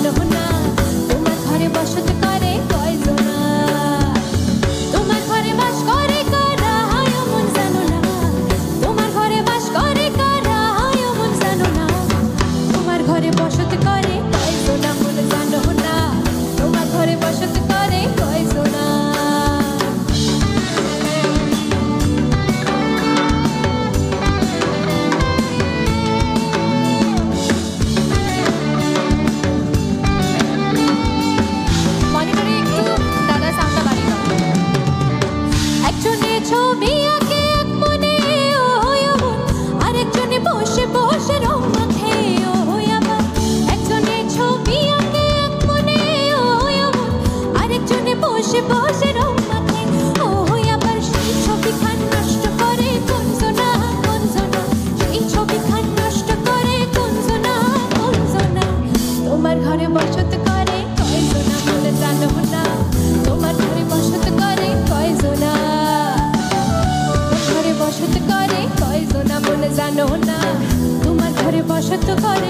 জানো না তোমার ঘরে বসত করে কয়জনা তোমার ঘরে বাস করে কারা মন জানো না তোমার ঘরে বাস করে কারা মন জানো না তোমার ঘরে বসত করে কয়জনা মন জানো না তোমার ঘরে বসত করে কয়জনা ছবি আঁকে এক মনে ও এমন আরেকজনে বসে বসে রং মাখে ও আবার একজনে ছবি আঁকে এক মনে ও এমন আরেকজনে বসে বসে রং মাখে ও আবার সেই ছবিখান নষ্ট করে কোনজনা সেই ছবিখান নষ্ট করে কোনজনা তোমার ঘরে বসত করে কয়জনা বলে জানো না তোমার ঘরে বসত করে কয়জনা বসত করে কয়জনা বলে জানো না তোমার ঘরে বসত করে